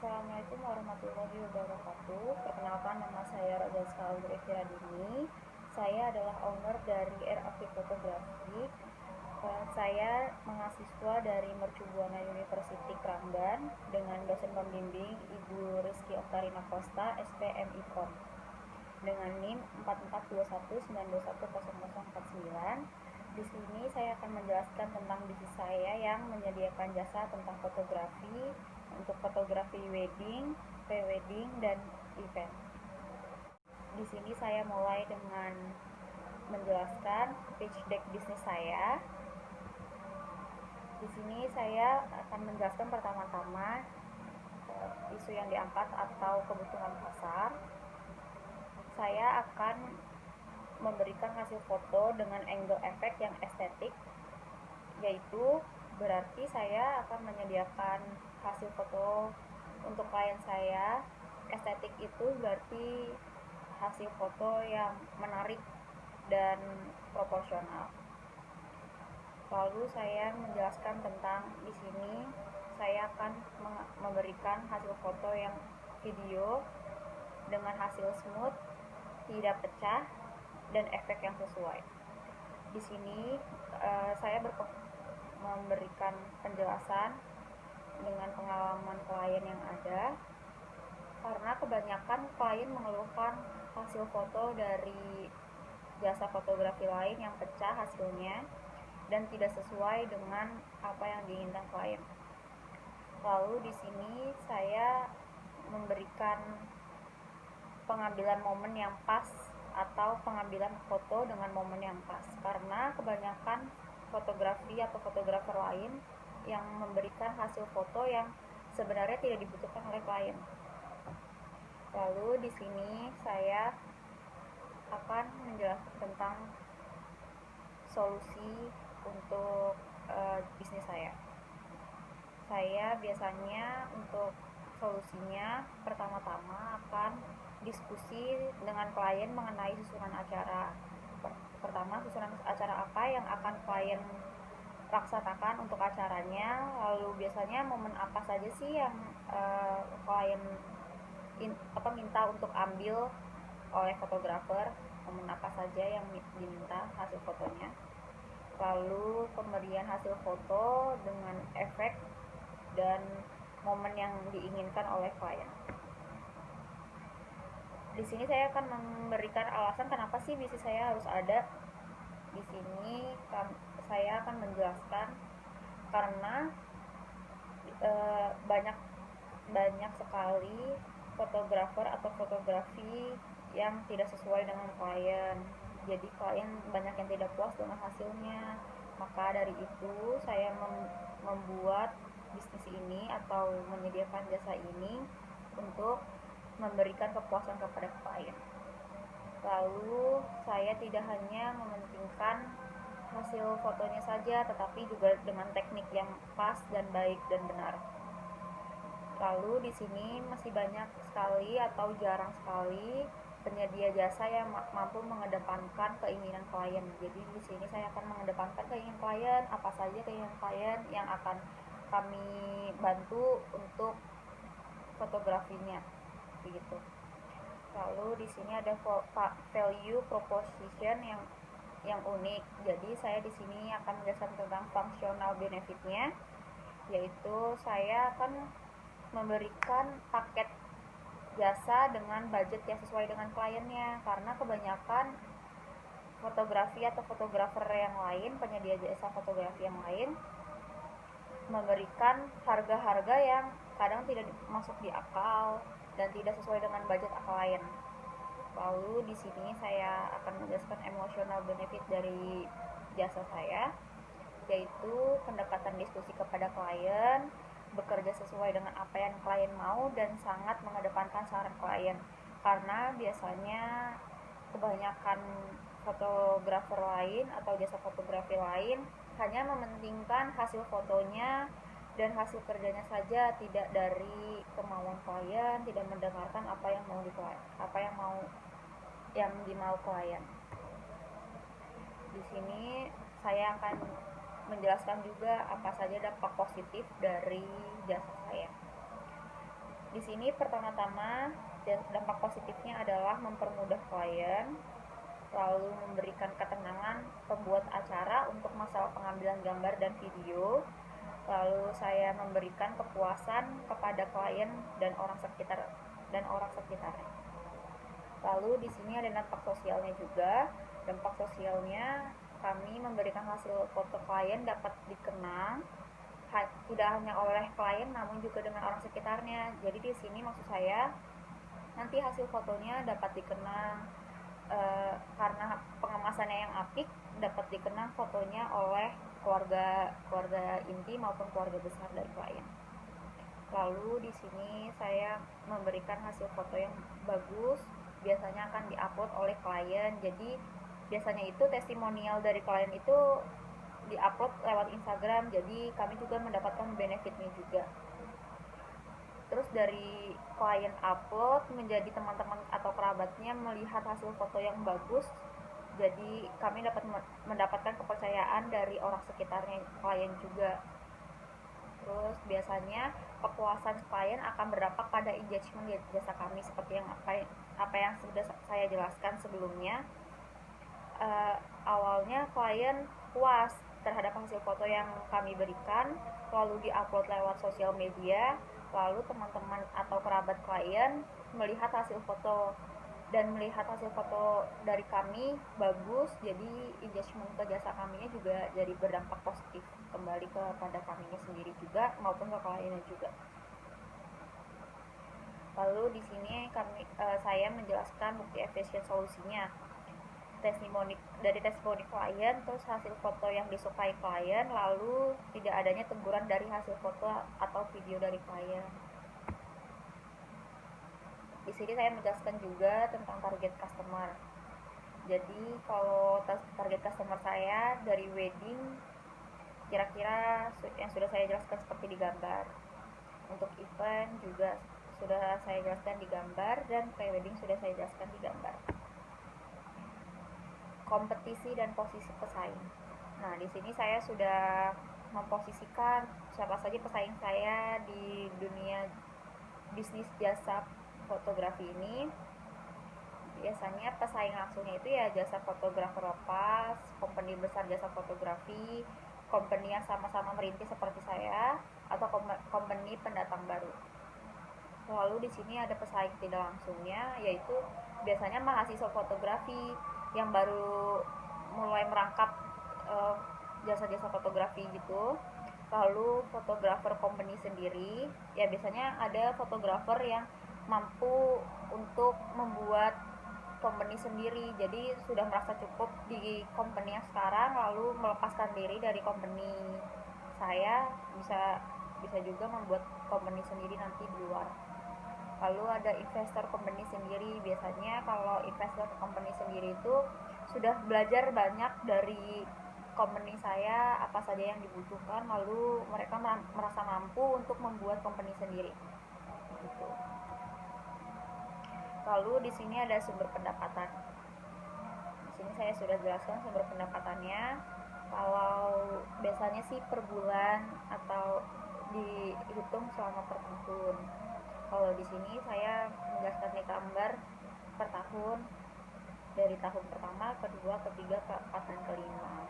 Assalamualaikum warahmatullahi wabarakatuh. Perkenalkan, nama saya Rodeska Audrey. Saya adalah owner dari RAP Fotografi. Saya mahasiswa dari Mercubuana University Kranggan dengan dosen pembimbing Ibu Rizky Oktarina Costa, SPM IPON, dengan NIM 442192100049. Di sini saya akan menjelaskan tentang bisnis saya yang menyediakan jasa tentang fotografi untuk fotografi wedding, pre-wedding, dan event. Di sini saya mulai dengan menjelaskan pitch deck bisnis saya. Di sini saya akan menjelaskan pertama-tama isu yang diangkat atau kebutuhan pasar. Saya akan memberikan hasil foto dengan angle efek yang estetik, yaitu berarti saya akan menyediakan hasil foto untuk klien saya. Estetik itu berarti hasil foto yang menarik dan proporsional. Lalu saya menjelaskan tentang di sini saya akan memberikan hasil foto yang video dengan hasil smooth, tidak pecah, dan efek yang sesuai. Di sini saya memberikan penjelasan dengan pengalaman klien yang ada, karena kebanyakan klien mengeluhkan hasil foto dari jasa fotografi lain yang pecah hasilnya dan tidak sesuai dengan apa yang diinginkan klien. Lalu di sini saya memberikan pengambilan momen yang pas atau pengambilan foto dengan momen yang pas, karena kebanyakan fotografi atau fotografer lain yang memberikan hasil foto yang sebenarnya tidak dibutuhkan oleh klien. Lalu di sini saya akan menjelaskan tentang solusi untuk bisnis saya. Saya biasanya untuk solusinya pertama-tama akan diskusi dengan klien mengenai susunan acara. Pertama, susunan acara apa yang akan klien laksanakan untuk acaranya, lalu biasanya momen apa saja sih yang klien minta untuk ambil oleh fotografer, momen apa saja yang diminta hasil fotonya, lalu pemberian hasil foto dengan efek dan momen yang diinginkan oleh klien. Di sini saya akan memberikan alasan kenapa sih bisnis saya harus ada. Di sini saya akan menjelaskan karena banyak sekali fotografer atau fotografi yang tidak sesuai dengan klien. Jadi klien banyak yang tidak puas dengan hasilnya. Maka dari itu saya membuat bisnis ini atau menyediakan jasa ini untuk memberikan kepuasan kepada klien. Lalu saya tidak hanya mementingkan hasil fotonya saja, tetapi juga dengan teknik yang pas dan baik dan benar. Lalu di sini masih banyak sekali atau jarang sekali penyedia jasa yang mampu mengedepankan keinginan klien. Jadi di sini saya akan mengedepankan keinginan klien, apa saja keinginan klien yang akan kami bantu untuk fotografinya, begitu. Lalu di sini ada value proposition yang unik. Jadi saya di sini akan menjelaskan tentang functional benefitnya, yaitu saya akan memberikan paket jasa dengan budget yang sesuai dengan kliennya, karena kebanyakan fotografi atau fotografer yang lain, penyedia jasa fotografi yang lain memberikan harga-harga yang kadang tidak masuk di akal dan tidak sesuai dengan budget klien. Lalu di sini saya akan menjelaskan emotional benefit dari jasa saya, yaitu pendekatan diskusi kepada klien, bekerja sesuai dengan apa yang klien mau, dan sangat mengedepankan saran klien. Karena biasanya kebanyakan fotografer lain atau jasa fotografi lain hanya mementingkan hasil fotonya dan hasil kerjanya saja, tidak dari kemauan klien, tidak mendengarkan apa yang dimau klien. Di sini saya akan menjelaskan juga apa saja dampak positif dari jasa saya. Di Di sini pertama-tama dampak positifnya adalah mempermudah klien, lalu memberikan ketenangan pembuat acara untuk masalah pengambilan gambar dan video, lalu saya memberikan kepuasan kepada klien dan orang sekitarnya. Lalu di sini ada dampak sosialnya juga. Dampak sosialnya kami memberikan hasil foto klien dapat dikenang tidak hanya oleh klien namun juga dengan orang sekitarnya. Jadi di sini maksud saya nanti hasil fotonya dapat dikenang karena pengemasannya yang apik, dapat dikenang fotonya oleh keluarga inti maupun keluarga besar dari klien. Lalu di sini saya memberikan hasil foto yang bagus, biasanya akan diupload oleh klien. Jadi biasanya itu testimonial dari klien itu diupload lewat Instagram, jadi kami juga mendapatkan benefitnya juga. Terus dari klien upload menjadi teman-teman atau kerabatnya melihat hasil foto yang bagus, jadi kami dapat mendapatkan kepercayaan dari orang sekitarnya klien juga. Terus biasanya kepuasan klien akan berdampak pada engagement jasa kami seperti yang apa yang sudah saya jelaskan sebelumnya. Awalnya klien puas terhadap hasil foto yang kami berikan, lalu diupload lewat sosial media, lalu teman-teman atau kerabat klien melihat hasil foto dan melihat hasil foto dari kami bagus, jadi engagement ke jasa kaminya juga jadi berdampak positif kembali kepada kaminya sendiri juga maupun ke kliennya juga. Lalu di sini saya menjelaskan bukti efisien solusinya. Dari testimoni klien, terus hasil foto yang disukai klien, lalu tidak adanya teguran dari hasil foto atau video dari klien. Di sini saya menjelaskan juga tentang target customer. Jadi kalau target customer saya dari wedding, kira-kira yang sudah saya jelaskan seperti di gambar. Untuk event juga sudah saya jelaskan di gambar, dan pre-wedding sudah saya jelaskan di gambar. Kompetisi dan posisi pesaing. Nah, di sini saya sudah memposisikan siapa saja pesaing saya di dunia bisnis jasa fotografi ini. Biasanya pesaing langsungnya itu ya jasa fotografer lepas, company besar jasa fotografi, company yang sama-sama merintis seperti saya, atau company pendatang baru. Lalu di sini ada pesaing tidak langsungnya, yaitu biasanya mahasiswa fotografi yang baru mulai merangkap jasa-jasa fotografi gitu. Lalu fotografer company sendiri, ya biasanya ada fotografer yang mampu untuk membuat company sendiri, jadi sudah merasa cukup di company yang sekarang lalu melepaskan diri dari company saya, bisa juga membuat company sendiri nanti di luar. Lalu ada investor company sendiri. Biasanya kalau investor company sendiri itu sudah belajar banyak dari company saya, apa saja yang dibutuhkan, lalu mereka merasa mampu untuk membuat company sendiri gitu. Lalu di sini ada sumber pendapatan. Di sini saya sudah jelaskan sumber pendapatannya. Kalau biasanya sih per bulan atau dihitung selama per tahun. Kalau di sini saya menjelaskan di gambar per tahun, dari tahun pertama, kedua, ketiga, keempat, dan kelima.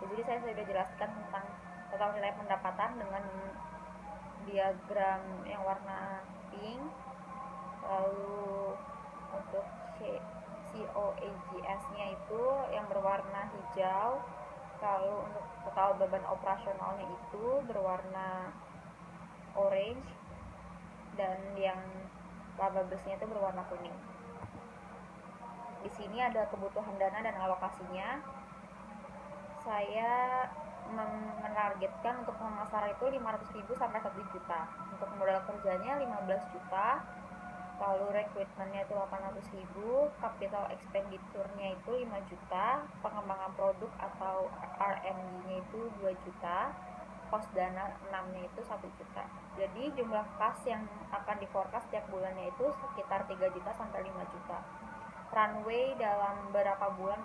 Jadi saya sudah jelaskan tentang total nilai pendapatan dengan diagram yang warna pink. Lalu untuk COGS-nya itu yang berwarna hijau. Lalu untuk total beban operasionalnya itu berwarna orange, dan yang laba bersihnya itu berwarna kuning. Di sini ada kebutuhan dana dan alokasinya. Saya menargetkan untuk pemasaran itu 500.000 sampai 1 juta. Untuk modal kerjanya 15 juta. Lalu rekrutmennya itu 800.000, capital expenditure-nya itu 5 juta, pengembangan produk atau R&D-nya itu 2 juta, pos dana 6-nya itu 1 juta. Jadi jumlah kas yang akan di-forecast setiap bulannya itu sekitar 3 juta sampai 5 juta. Runway dalam berapa bulan?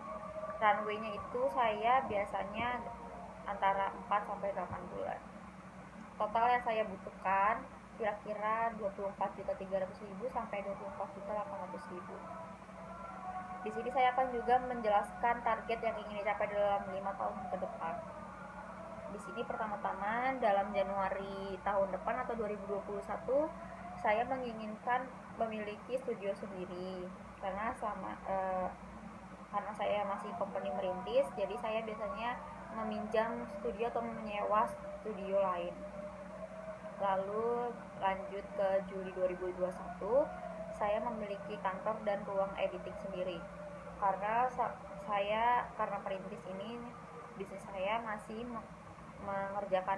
Runway-nya itu saya biasanya antara 4 sampai 8 bulan. Total yang saya butuhkan kira-kira 24.300.000 sampai 24.800.000. Di sini saya akan juga menjelaskan target yang ingin dicapai dalam 5 tahun ke depan. Di sini pertama-tama dalam Januari tahun depan atau 2021 saya menginginkan memiliki studio sendiri karena karena saya masih company merintis, jadi saya biasanya meminjam studio atau menyewa studio lain. Lalu lanjut ke Juli 2021, saya memiliki kantor dan ruang editing sendiri. Karena karena perintis ini, bisnis saya masih mengerjakan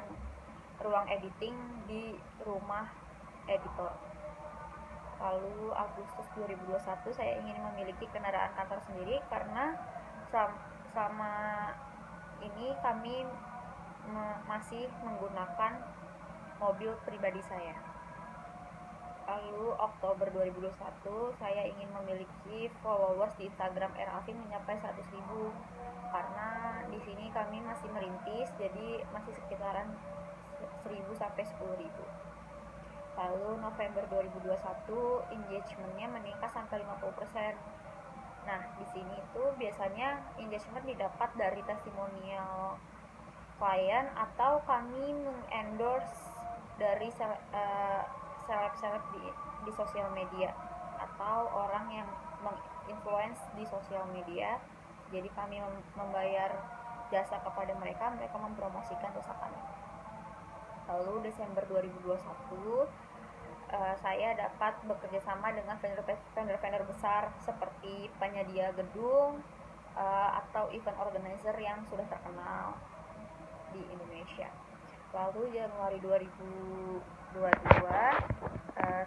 ruang editing di rumah editor. Lalu Agustus 2021 saya ingin memiliki kendaraan kantor sendiri karena sama ini kami masih menggunakan mobil pribadi saya. Lalu Oktober 2021 saya ingin memiliki followers di Instagram Eralvin mencapai 100.000 karena di sini kami masih merintis, jadi masih sekitaran 1.000 sampai 10.000. Lalu November 2021 engagementnya meningkat sampai 50%. Nah, di sini itu biasanya engagement didapat dari testimonial klien atau kami mengendorse dari seleb-seleb di sosial media atau orang yang menginfluence di sosial media. Jadi kami membayar jasa kepada mereka mempromosikan jasa kami. Lalu Desember 2021 saya dapat bekerja sama dengan vendor-vendor besar seperti penyedia gedung atau event organizer yang sudah terkenal di Indonesia. Lalu Januari 2022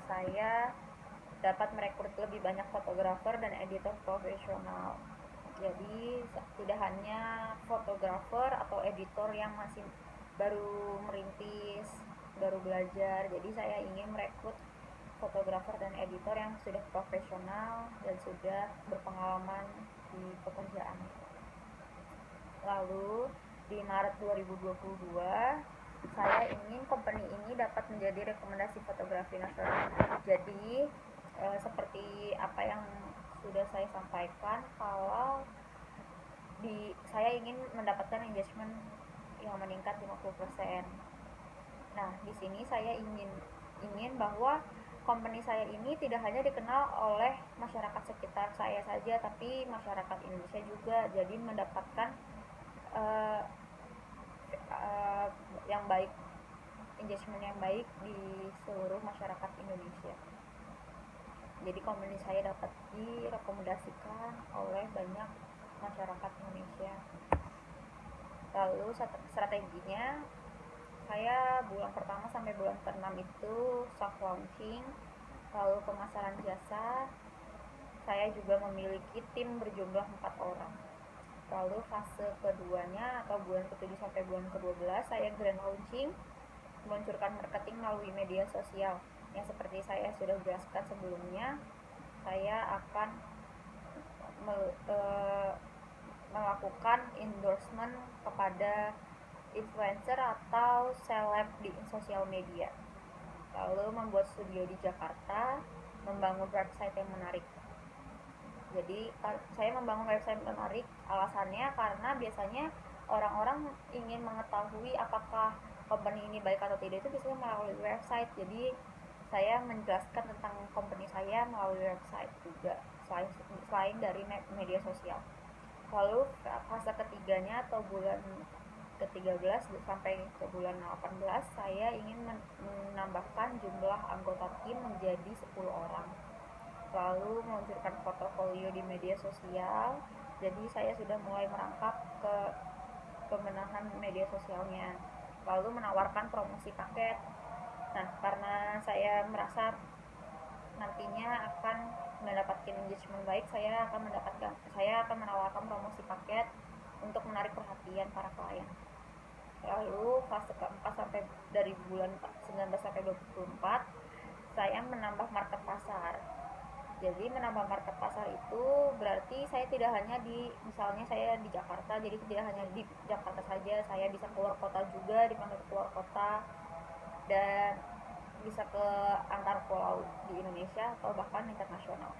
saya dapat merekrut lebih banyak fotografer dan editor profesional. Jadi tidak hanya fotografer atau editor yang masih baru merintis, baru belajar. Jadi saya ingin merekrut fotografer dan editor yang sudah profesional dan sudah berpengalaman di pekerjaan. Lalu di Maret 2022 saya ingin company ini dapat menjadi rekomendasi fotografi nasional. Jadi seperti apa yang sudah saya sampaikan, kalau saya ingin mendapatkan engagement yang meningkat 50%. Nah, di sini saya ingin bahwa company saya ini tidak hanya dikenal oleh masyarakat sekitar saya saja, tapi masyarakat Indonesia juga. Jadi mendapatkan yang baik, engagement yang baik di seluruh masyarakat Indonesia. Jadi company saya dapat direkomendasikan oleh banyak masyarakat Indonesia. Lalu strateginya, saya bulan pertama sampai bulan ke-6 itu soft launching, lalu pemasaran jasa. Saya juga memiliki tim berjumlah 4 orang. Lalu fase keduanya atau bulan ke-7 sampai bulan ke-12 saya grand launching, meluncurkan marketing melalui media sosial. Yang seperti saya sudah jelaskan sebelumnya, saya akan melakukan endorsement kepada influencer atau seleb di sosial media. Lalu membuat studio di Jakarta, membangun website yang menarik. Jadi saya membangun website menarik, alasannya karena biasanya orang-orang ingin mengetahui apakah company ini baik atau tidak itu biasanya melalui website. Jadi saya menjelaskan tentang company saya melalui website juga, selain dari media sosial. Lalu fase ketiganya atau bulan ke-13 sampai ke bulan 18 saya ingin menambahkan jumlah anggota tim menjadi 10 orang. Lalu meluncurkan portofolio di media sosial. Jadi saya sudah mulai merangkap ke pembenahan media sosialnya. Lalu menawarkan promosi paket. Nah, karena saya merasa nantinya akan mendapatkan engagement baik, saya akan menawarkan promosi paket untuk menarik perhatian para klien. Lalu fase keempat sampai dari bulan 19 sampai 24 saya menambah market pasar. Jadi menambah market pasar itu berarti saya tidak hanya misalnya saya di Jakarta, jadi tidak hanya di Jakarta saja, saya bisa keluar kota juga, dipanggil keluar kota. Dan bisa ke antar pulau di Indonesia atau bahkan internasional.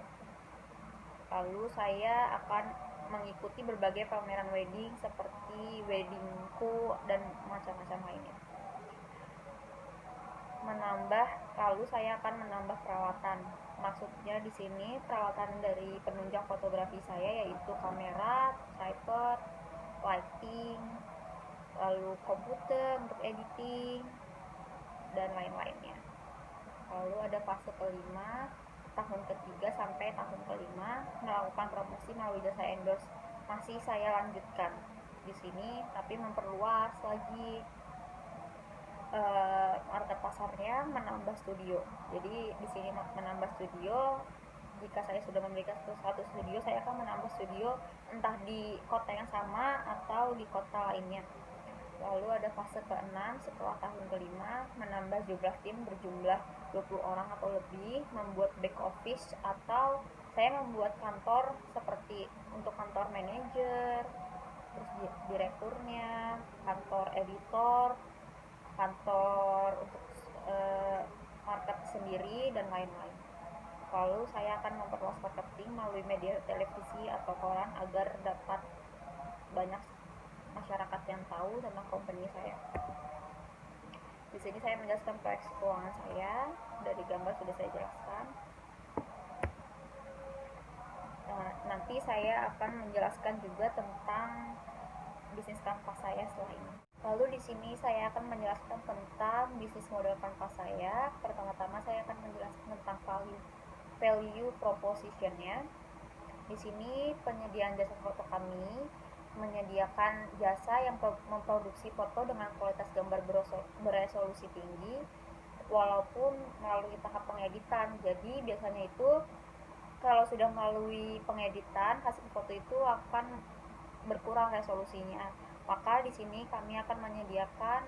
Lalu saya akan mengikuti berbagai pameran wedding seperti Weddingku dan macam-macam lainnya. Lalu saya akan menambah peralatan. Maksudnya di sini peralatan dari penunjang fotografi saya yaitu kamera, tripod, lighting, lalu komputer untuk editing dan lain-lainnya. Lalu ada fase kelima, tahun ketiga sampai tahun kelima melakukan promosi melalui jasa endorse. Masih saya lanjutkan di sini tapi memperluas lagi market pasarnya, menambah studio. Jadi di sini menambah studio, jika saya sudah memiliki satu studio, saya akan menambah studio entah di kota yang sama atau di kota lainnya. Lalu ada fase ke-6 setelah tahun ke-5, menambah jumlah tim berjumlah 20 orang atau lebih, membuat back office atau saya membuat kantor seperti untuk kantor manajer, terus direkturnya, kantor editor, kantor untuk market sendiri dan lain-lain. Lalu saya akan memperluas marketing melalui media televisi atau koran agar dapat banyak masyarakat yang tahu tentang company saya. Di sini saya menjelaskan proyeksi keuangan saya, dari gambar sudah saya jelaskan. Nanti saya akan menjelaskan juga tentang bisnis kanvas saya setelah ini. Lalu di sini saya akan menjelaskan tentang bisnis model kanvas saya. Pertama-tama saya akan menjelaskan tentang value proposition-nya. Di sini penyediaan jasa foto kami menyediakan jasa yang memproduksi foto dengan kualitas gambar beresolusi tinggi walaupun melalui tahap pengeditan. Jadi biasanya itu kalau sudah melalui pengeditan, hasil foto itu akan berkurang resolusinya. Maka di sini kami akan menyediakan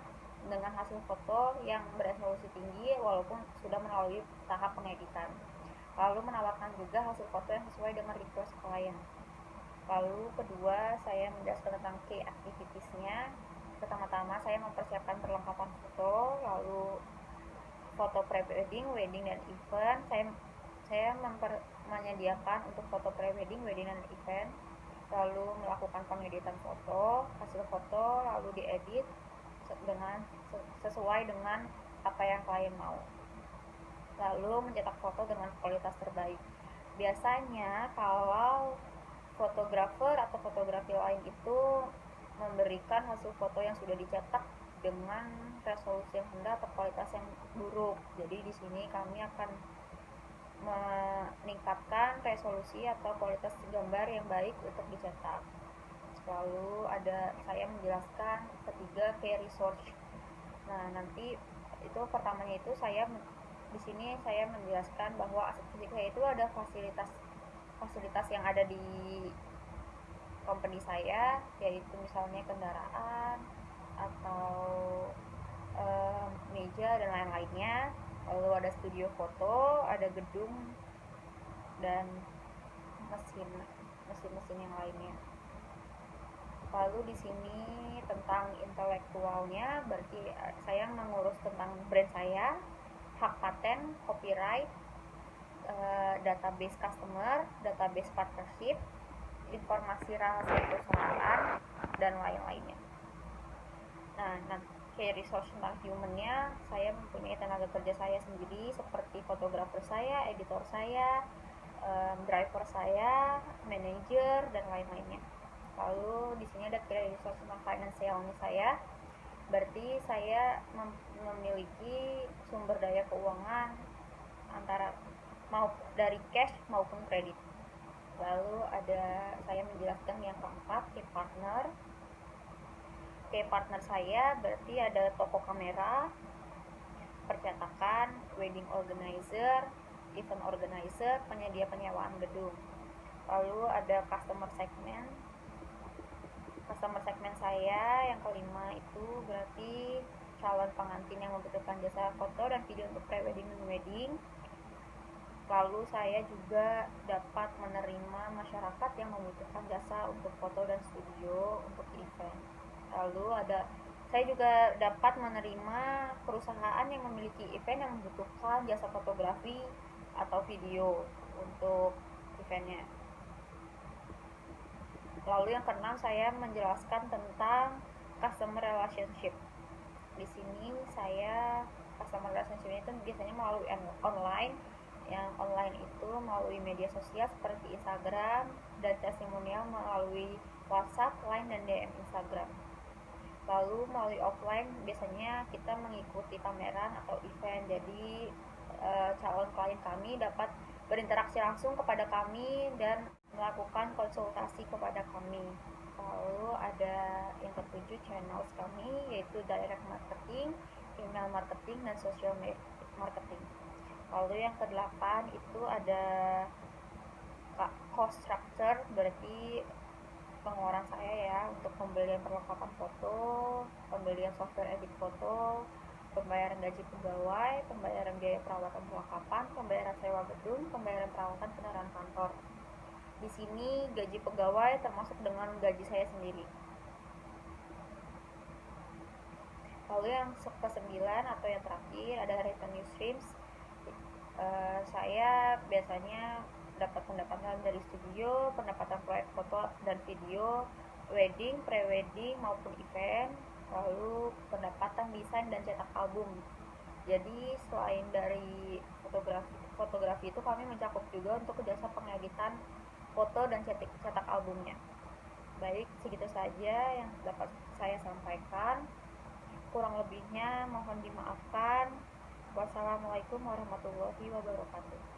dengan hasil foto yang beresolusi tinggi walaupun sudah melalui tahap pengeditan. Lalu menawarkan juga hasil foto yang sesuai dengan request klien. Lalu kedua, saya menjelaskan tentang key activities-nya. Pertama-tama saya mempersiapkan perlengkapan foto, lalu foto pre-wedding, wedding, dan event. Saya menyediakan untuk foto pre-wedding, wedding, dan event, lalu melakukan pengeditan foto, hasil foto lalu diedit sesuai dengan apa yang klien mau, lalu mencetak foto dengan kualitas terbaik. Biasanya kalau fotografer atau fotografi lain itu memberikan hasil foto yang sudah dicetak dengan resolusi yang rendah atau kualitas yang buruk. Jadi di sini kami akan meningkatkan resolusi atau kualitas gambar yang baik untuk dicetak. Lalu saya menjelaskan ketiga key resource. Nah, nanti itu pertamanya itu di sini saya menjelaskan bahwa aset fisik saya itu ada fasilitas yang ada di company saya, yaitu misalnya kendaraan atau meja dan lain-lainnya. Lalu ada studio foto, ada gedung, dan mesin-mesin yang lainnya. Lalu di sini tentang intelektualnya, berarti saya mengurus tentang brand saya, hak paten, copyright, database customer, database partnership, informasi rahasia perusahaan, dan lain-lainnya. Nah, key resource tentang human-nya, saya mempunyai tenaga kerja saya sendiri seperti fotografer saya, editor saya, driver saya, manager, dan lain-lainnya. Lalu di sini ada key resource tentang finansialnya saya, berarti saya memiliki sumber daya keuangan antara dari cash maupun kredit. Lalu saya menjelaskan yang keempat, key partner. Key partner saya berarti ada toko kamera, percetakan, wedding organizer, event organizer, penyedia penyewaan gedung. Lalu ada customer segment. Customer segment saya yang kelima itu berarti calon pengantin yang membutuhkan jasa foto dan video untuk pre-wedding dan wedding. Lalu saya juga dapat menerima masyarakat yang membutuhkan jasa untuk foto dan studio untuk event. Lalu ada Saya juga dapat menerima perusahaan yang memiliki event yang membutuhkan jasa fotografi atau video untuk eventnya. Lalu yang keenam, saya menjelaskan tentang customer relationship. Di sini saya customer relationship itu biasanya melalui online. Yang online itu melalui media sosial seperti Instagram, dan testimonial melalui WhatsApp, Line, dan DM Instagram. Lalu melalui offline biasanya kita mengikuti pameran atau event. Jadi calon klien kami dapat berinteraksi langsung kepada kami dan melakukan konsultasi kepada kami. Lalu ada yang ketujuh, channels kami, yaitu direct marketing, email marketing, dan social marketing. Lalu yang kedelapan itu ada cost structure, berarti pengeluaran saya ya untuk pembelian perlengkapan foto, pembelian software edit foto, pembayaran gaji pegawai, pembayaran biaya perawatan perlengkapan, pembayaran sewa gedung, pembayaran perawatan kendaraan kantor. Di sini gaji pegawai termasuk dengan gaji saya sendiri. Lalu yang ke-9 atau yang terakhir ada revenue streams. Saya biasanya dapat pendapatan dari studio, pendapatan proyek foto dan video, wedding, pre-wedding maupun event, lalu pendapatan desain dan cetak album. Jadi selain dari fotografi itu kami mencakup juga untuk jasa pengeditan foto dan cetak albumnya. Baik, segitu saja yang dapat saya sampaikan. Kurang lebihnya mohon dimaafkan. Wassalamualaikum warahmatullahi wabarakatuh.